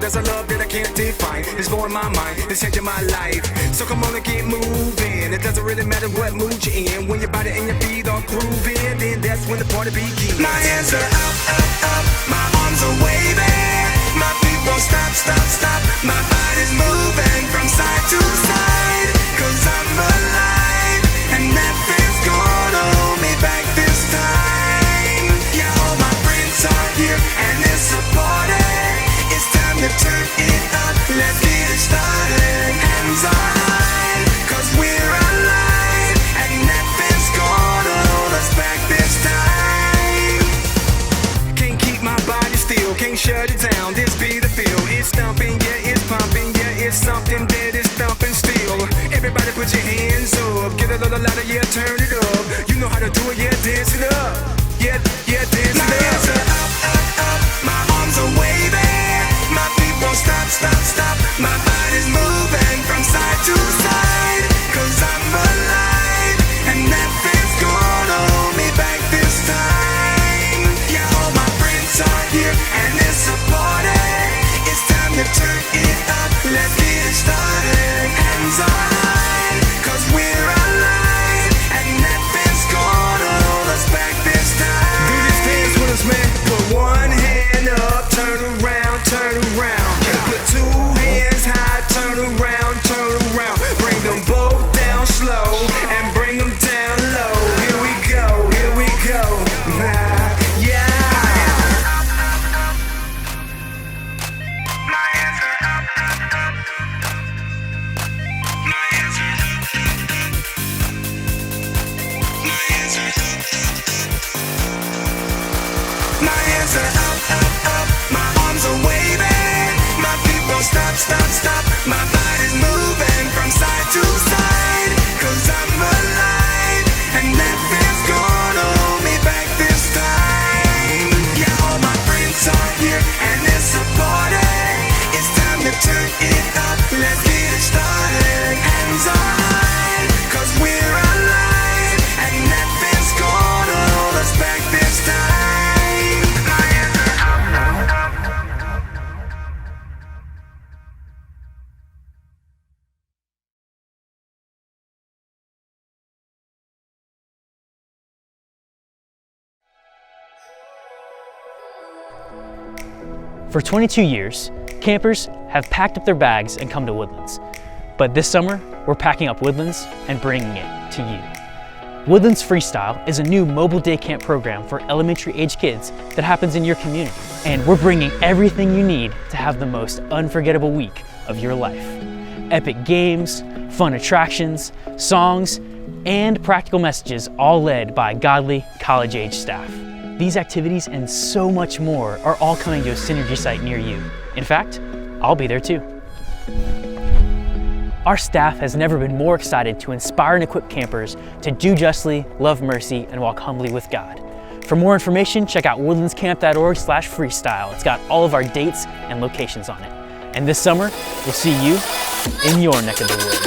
There's a love that I can't define. It's blowing my mind, it's changing my life. So come on and get moving. It doesn't really matter what mood you're in. When your body and your feet are grooving, then that's when the party begins. My hands are up, up, up. My arms are waving. My feet won't stop, stop, stop. My body's moving from side to side. 'Cause I'm alive, and nothing's gonna hold me back this time. Yeah, all my friends are here, and it's a party. It's time to turn it up, let's get it started. Hands are high, 'cause we're alive, and nothing's gonna hold us back this time. Can't keep my body still, can't shut it down. This be the feel, it's thumping, yeah, it's pumping, yeah, it's something that is thumping still. Everybody put your hands up, get a little louder, yeah, turn it up. You know how to do it, yeah, dance it up. Yeah, yeah, dance it up. My hands are up, up, up, my arms are waving. My feet won't stop, stop, stop. My body's moving from side to side. 'Cause I'm alive, and nothing's gonna hold me back this time. Yeah, all my friends are here, and it's a party. It's time to turn it up, let's get it started. Hands are high, 'cause we're alive, and nothing's gonna hold us back this time. Do this dance with us, man. Put one hand up, turn around, turn around. Put two hands high, turn around, turn around. Bring them both down slow, and bring them down low. Here we go, here we go. Yeah. My hands are up, up, up. My hands are up, up, up. My hands are up, up, up. My hands are up, up, up. My arms are waving. My feet won't stop, stop, stop. My body's moving from side to side. 'Cause I'm alive, and nothing's gonna hold me back this time. Yeah, all my friends are here, and it's a party. It's time to turn it up, let's get it started. Hands are high, 'cause we're alive, and nothing's gonna hold us back this time. My hands are up, up, up. For 22 years, campers have packed up their bags and come to Woodlands. But this summer, we're packing up Woodlands and bringing it to you. Woodlands Freestyle is a new mobile day camp program for elementary age kids that happens in your community. And we're bringing everything you need to have the most unforgettable week of your life. Epic games, fun attractions, songs, and practical messages, all led by godly college-age staff. These activities and so much more are all coming to a Synergy site near you. In fact, I'll be there too. Our staff has never been more excited to inspire and equip campers to do justly, love mercy, and walk humbly with God. For more information, check out woodlandscamp.org/freestyle. It's got all of our dates and locations on it. And this summer, we'll see you in your neck of the woods.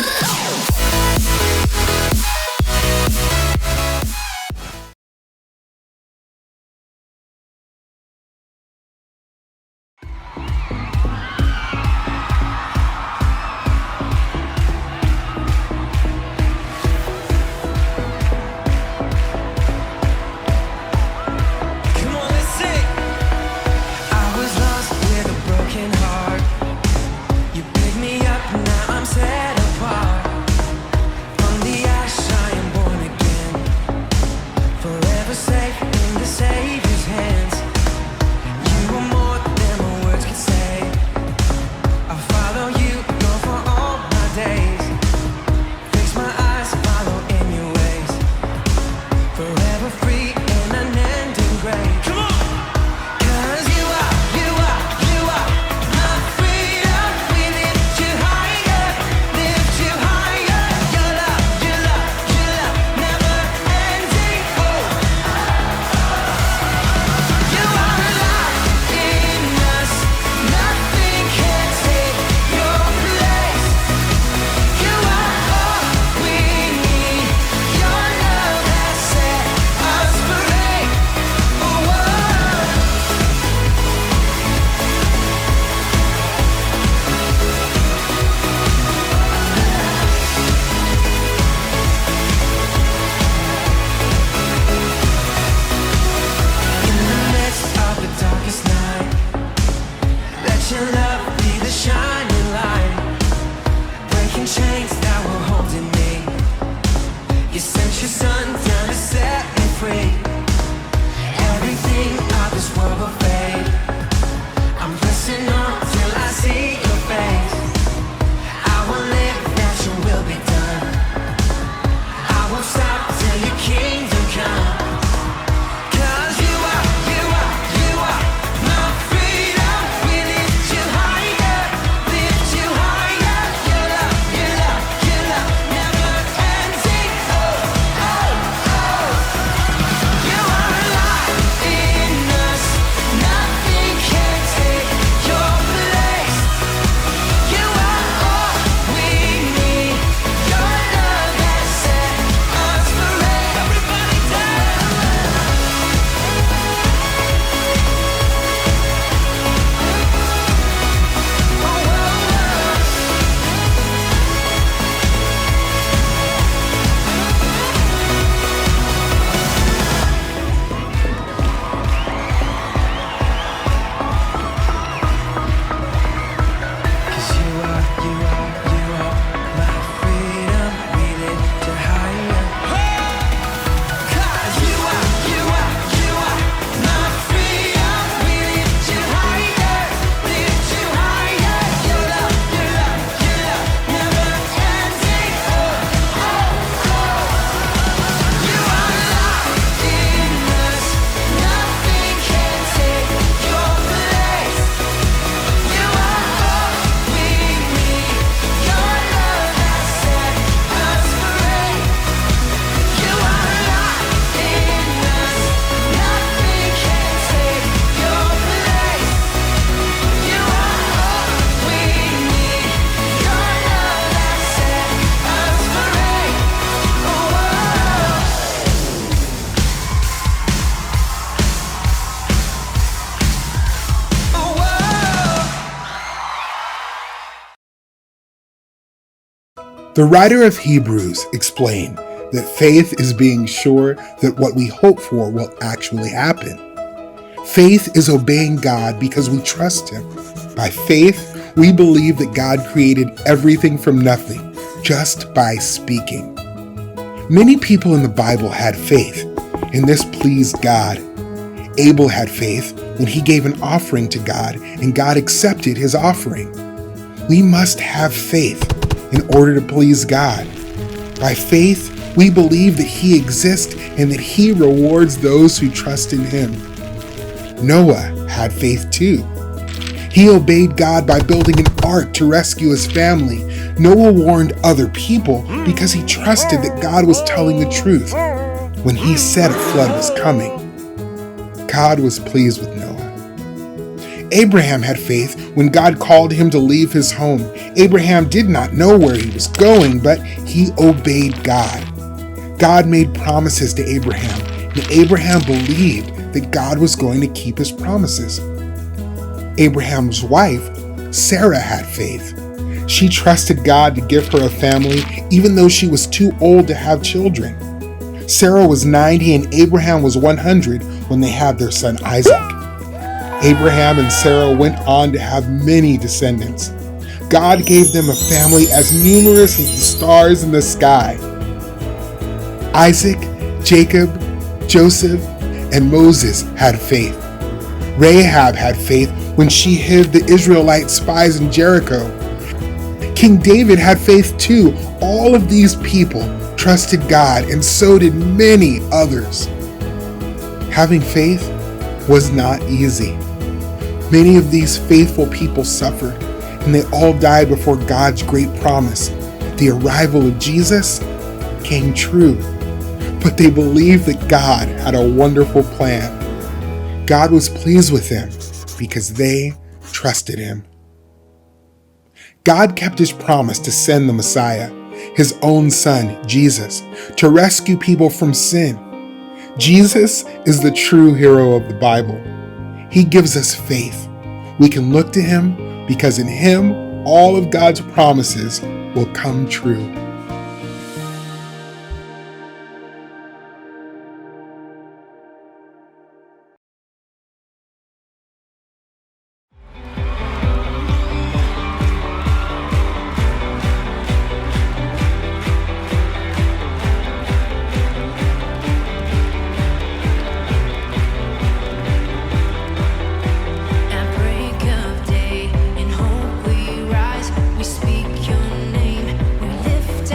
Come on, forever free in unending grace. Come on! 'Cause you are my freedom. We lift you higher, your love, never ending. Oh, you are alive in us, nothing can take your place. You are all we need, your love has set us free. Oh, in the midst of the darkest night, let your love be the shining light, breaking chains that were holding me. You sent your son down to set me free. Everything of this world will fade. I'm pressing on till I see your face. I will live that your will be done. I won't stop till your kingdom come. 'Cause you are my freedom. We lift you higher, your love, never ending. Oh, you are alive in us, nothing can take your place. You are all we need, your love has set us free. Everybody dance. Cause you are my freedom. We lift you higher. 'Cause you are my freedom. We lift you higher, your love, never ending. You are alive in us, nothing can take your place. You are all we need, your love has set us free. You are alive in us, nothing can take your place. You are all we need, your love has set us free. Oh, The writer of Hebrews explained that faith is being sure that what we hope for will actually happen. Faith is obeying God because we trust Him. By faith, we believe that God created everything from nothing just by speaking. Many people in the Bible had faith, and this pleased God. Abel had faith when he gave an offering to God, and God accepted his offering. We must have faith in order to please God. By faith, we believe that He exists and that He rewards those who trust in Him. Noah had faith too. He obeyed God by building an ark to rescue his family. Noah warned other people because he trusted that God was telling the truth when He said a flood was coming. God was pleased with Noah. Abraham had faith when God called him to leave his home. Abraham did not know where he was going, but he obeyed God. God made promises to Abraham, and Abraham believed that God was going to keep His promises. Abraham's wife, Sarah, had faith. She trusted God to give her a family even though she was too old to have children. Sarah was 90 and Abraham was 100 when they had their son Isaac. Abraham and Sarah went on to have many descendants. God gave them a family as numerous as the stars in the sky. Isaac, Jacob, Joseph, and Moses had faith. Rahab had faith when she hid the Israelite spies in Jericho. King David had faith too. All of these people trusted God, and so did many others. Having faith was not easy. Many of these faithful people suffered, and they all died before God's great promise, the arrival of Jesus, came true. But they believed that God had a wonderful plan. God was pleased with them because they trusted him. God kept his promise to send the Messiah, his own son, Jesus, to rescue people from sin. Jesus is the true hero of the Bible. He gives us faith. We can look to him because in him, all of God's promises will come true. At break of day, in hope we rise. We speak your name, we lift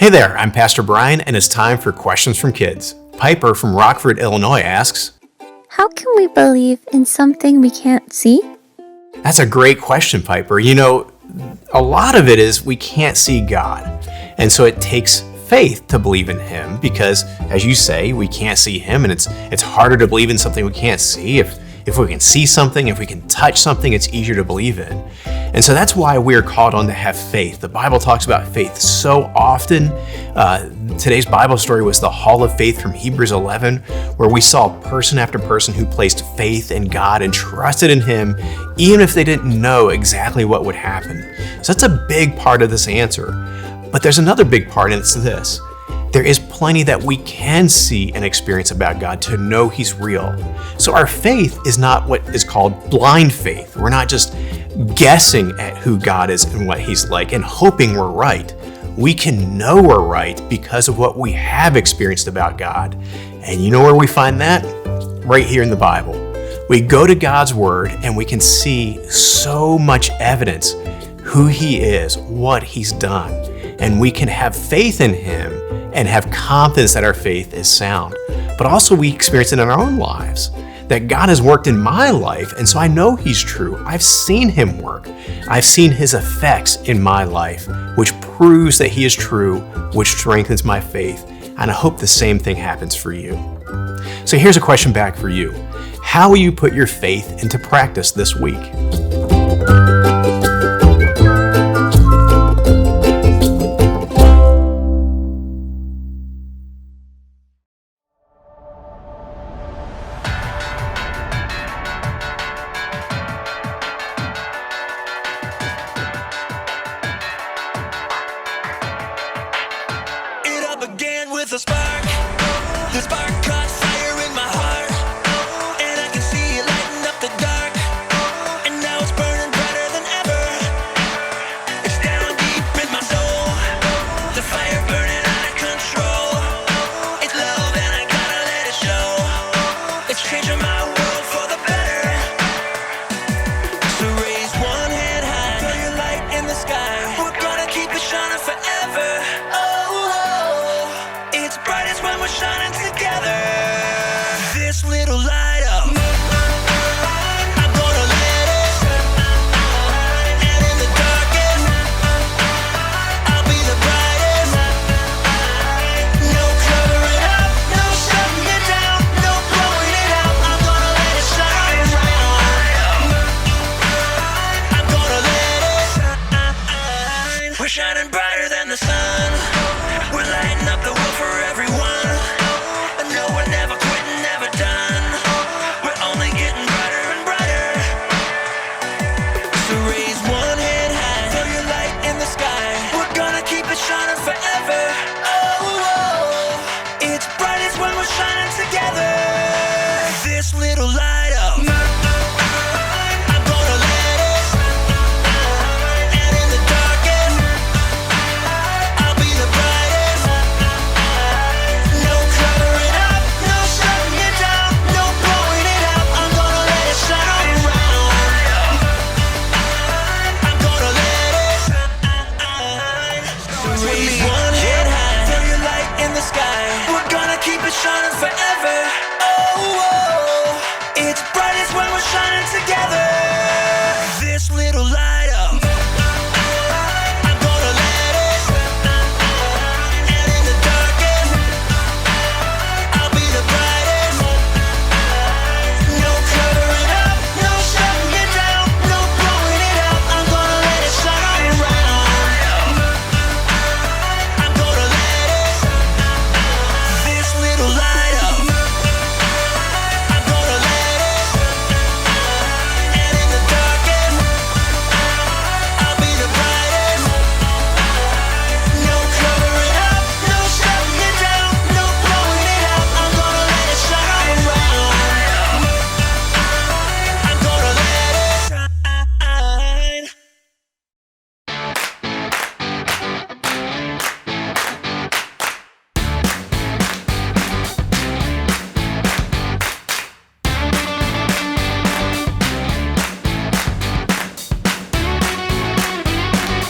Hey there, I'm Pastor Brian, and it's time for Questions from Kids. Piper from Rockford, Illinois asks, how can we believe in something we can't see? That's a great question, Piper. You know, a lot of it is we can't see God. And so it takes faith to believe in Him because, as you say, we can't see Him, and it's harder to believe in something we can't see. If we can see something, if we can touch something, it's easier to believe in. And so that's why we're called on to have faith. The Bible talks about faith so often. Today's Bible story was the Hall of Faith from Hebrews 11, where we saw person after person who placed faith in God and trusted in Him, even if they didn't know exactly what would happen. So that's a big part of this answer. But there's another big part, and it's this. There is plenty that we can see and experience about God to know He's real. So our faith is not what is called blind faith. We're not just guessing at who God is and what He's like and hoping we're right. We can know we're right because of what we have experienced about God. And you know where we find that? Right here in the Bible. We go to God's Word and we can see so much evidence who He is, what He's done. And we can have faith in Him and have confidence that our faith is sound. But also we experience it in our own lives, that God has worked in my life, and so I know He's true. I've seen Him work. I've seen His effects in my life, which proves that He is true, which strengthens my faith. And I hope the same thing happens for you. So here's a question back for you. How will you put your faith into practice this week?